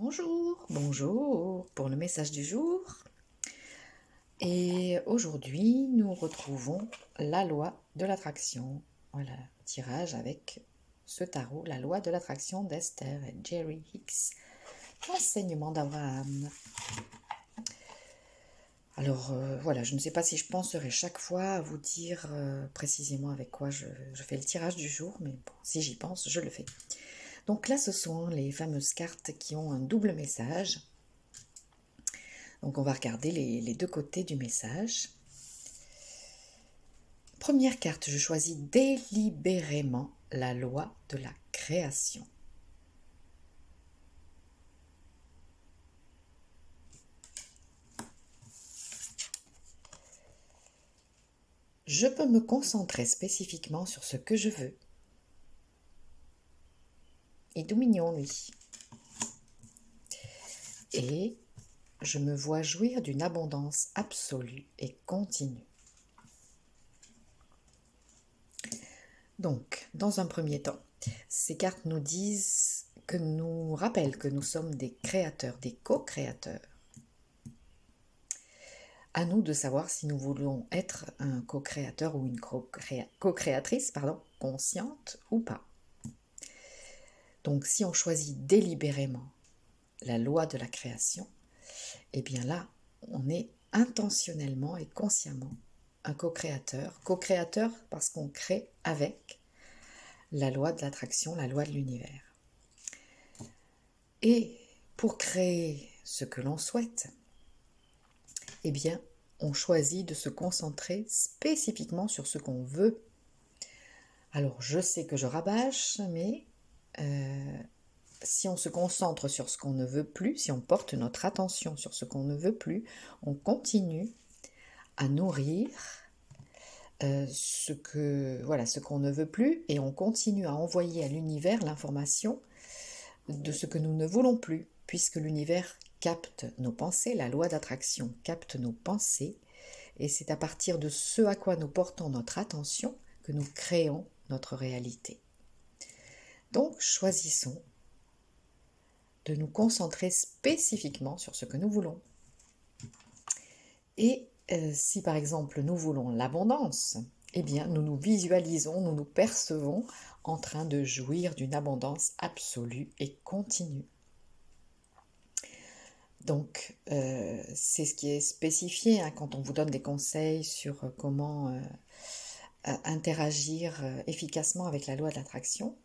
Bonjour, bonjour pour le message du jour. Et aujourd'hui, nous retrouvons la loi de l'attraction. Voilà, tirage avec ce tarot, la loi de l'attraction d'Esther et Jerry Hicks, enseignement d'Abraham. Alors voilà, je ne sais pas si je penserai chaque fois à vous dire précisément avec quoi je fais le tirage du jour, mais bon, si j'y pense, je le fais. Donc là, ce sont les fameuses cartes qui ont un double message. Donc on va regarder les deux côtés du message. Première carte, je choisis délibérément la loi de la création. Je peux me concentrer spécifiquement sur ce que je veux. Il est tout mignon, lui. Et je me vois jouir d'une abondance absolue et continue. Donc, dans un premier temps, ces cartes nous rappellent que nous sommes des créateurs, des co-créateurs. À nous de savoir si nous voulons être un co-créateur ou une co-créatrice, consciente ou pas. Donc si on choisit délibérément la loi de la création, eh bien là, on est intentionnellement et consciemment un co-créateur. Co-créateur parce qu'on crée avec la loi de l'attraction, la loi de l'univers. Et pour créer ce que l'on souhaite, eh bien, on choisit de se concentrer spécifiquement sur ce qu'on veut. Alors, je sais que je rabâche, mais si on se concentre sur ce qu'on ne veut plus, si on porte notre attention sur ce qu'on ne veut plus, on continue à nourrir ce qu'on ne veut plus, et on continue à envoyer à l'univers l'information de ce que nous ne voulons plus, puisque l'univers capte nos pensées, la loi d'attraction capte nos pensées, et c'est à partir de ce à quoi nous portons notre attention que nous créons notre réalité. Donc, choisissons de nous concentrer spécifiquement sur ce que nous voulons. Et si par exemple nous voulons l'abondance, eh bien nous nous visualisons, nous nous percevons en train de jouir d'une abondance absolue et continue. Donc c'est ce qui est spécifié quand on vous donne des conseils sur comment interagir efficacement avec la loi de l'attraction.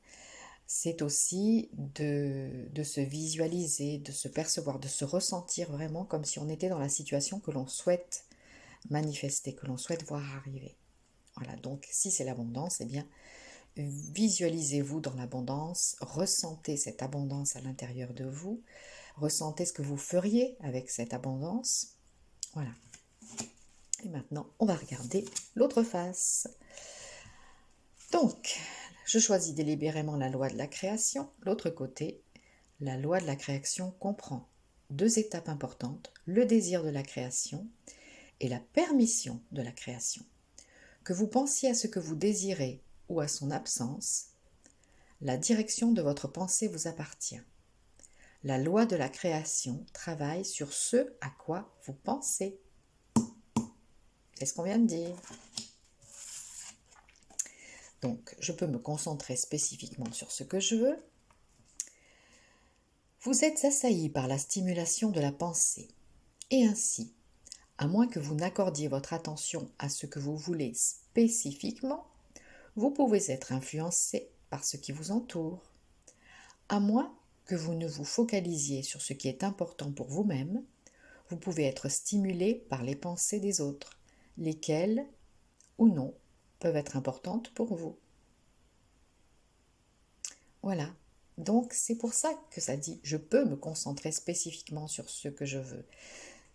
C'est aussi de se visualiser, de se percevoir, de se ressentir vraiment comme si on était dans la situation que l'on souhaite manifester, que l'on souhaite voir arriver. Voilà, donc si c'est l'abondance, eh bien, visualisez-vous dans l'abondance, ressentez cette abondance à l'intérieur de vous, ressentez ce que vous feriez avec cette abondance. Voilà. Et maintenant, on va regarder l'autre face. Donc, je choisis délibérément la loi de la création. L'autre côté, la loi de la création comprend deux étapes importantes, le désir de la création et la permission de la création. Que vous pensiez à ce que vous désirez ou à son absence, la direction de votre pensée vous appartient. La loi de la création travaille sur ce à quoi vous pensez. C'est ce qu'on vient de dire. Donc, je peux me concentrer spécifiquement sur ce que je veux. Vous êtes assailli par la stimulation de la pensée. Et ainsi, à moins que vous n'accordiez votre attention à ce que vous voulez spécifiquement, vous pouvez être influencé par ce qui vous entoure. À moins que vous ne vous focalisiez sur ce qui est important pour vous-même, vous pouvez être stimulé par les pensées des autres, lesquelles, ou non, peuvent être importantes pour vous. Voilà. Donc c'est pour ça que ça dit « je peux me concentrer spécifiquement sur ce que je veux ».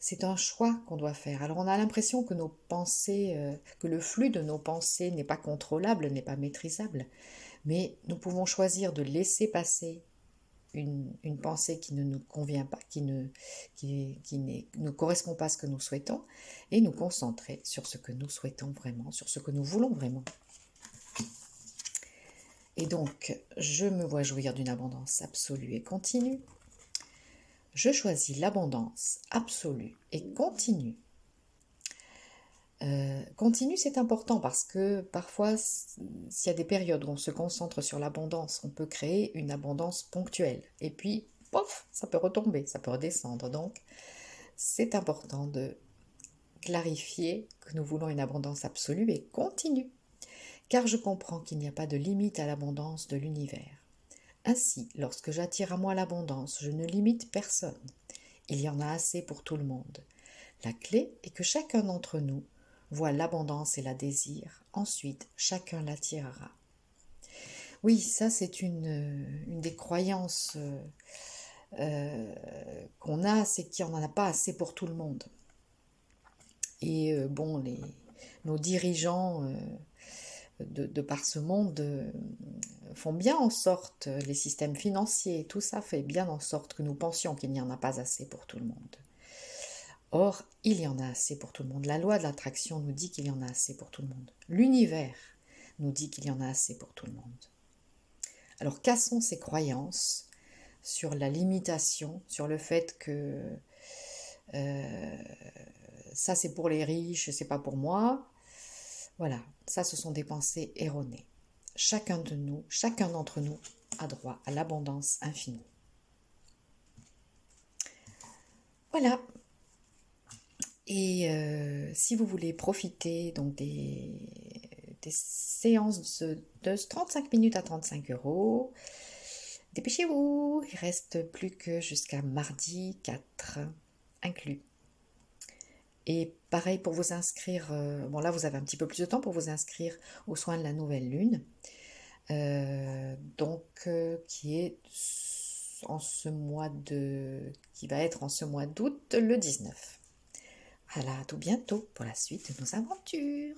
C'est un choix qu'on doit faire. Alors on a l'impression que nos pensées, que le flux de nos pensées n'est pas contrôlable, n'est pas maîtrisable, mais nous pouvons choisir de laisser passer une pensée qui ne nous convient pas, qui ne correspond pas à ce que nous souhaitons, et nous concentrer sur ce que nous souhaitons vraiment, sur ce que nous voulons vraiment. Et donc, je me vois jouir d'une abondance absolue et continue. Je choisis l'abondance absolue et continue. Continue, c'est important parce que parfois, s'il y a des périodes où on se concentre sur l'abondance, on peut créer une abondance ponctuelle. Et puis, pof, ça peut retomber, ça peut redescendre. Donc, c'est important de clarifier que nous voulons une abondance absolue et continue. Car je comprends qu'il n'y a pas de limite à l'abondance de l'univers. Ainsi, lorsque j'attire à moi l'abondance, je ne limite personne. Il y en a assez pour tout le monde. La clé est que chacun d'entre nous voit l'abondance et la désire. Ensuite, chacun l'attirera. Oui, ça c'est une des croyances qu'on a, c'est qu'il n'y en a pas assez pour tout le monde. Et bon, nos dirigeants de par ce monde font bien en sorte, les systèmes financiers, tout ça fait bien en sorte que nous pensions qu'il n'y en a pas assez pour tout le monde. Or, il y en a assez pour tout le monde. La loi de l'attraction nous dit qu'il y en a assez pour tout le monde. L'univers nous dit qu'il y en a assez pour tout le monde. Alors, cassons ces croyances sur la limitation, sur le fait que ça c'est pour les riches, c'est pas pour moi. Voilà, ça ce sont des pensées erronées. Chacun d'entre nous a droit à l'abondance infinie. Voilà. Et si vous voulez profiter donc des séances de 35 minutes à 35 euros, dépêchez-vous, il reste plus que jusqu'à mardi 4 inclus. Et pareil pour vous inscrire, bon là vous avez un petit peu plus de temps pour vous inscrire aux soins de la nouvelle lune, qui va être en ce mois d'août le 19. Voilà, à tout bientôt pour la suite de nos aventures.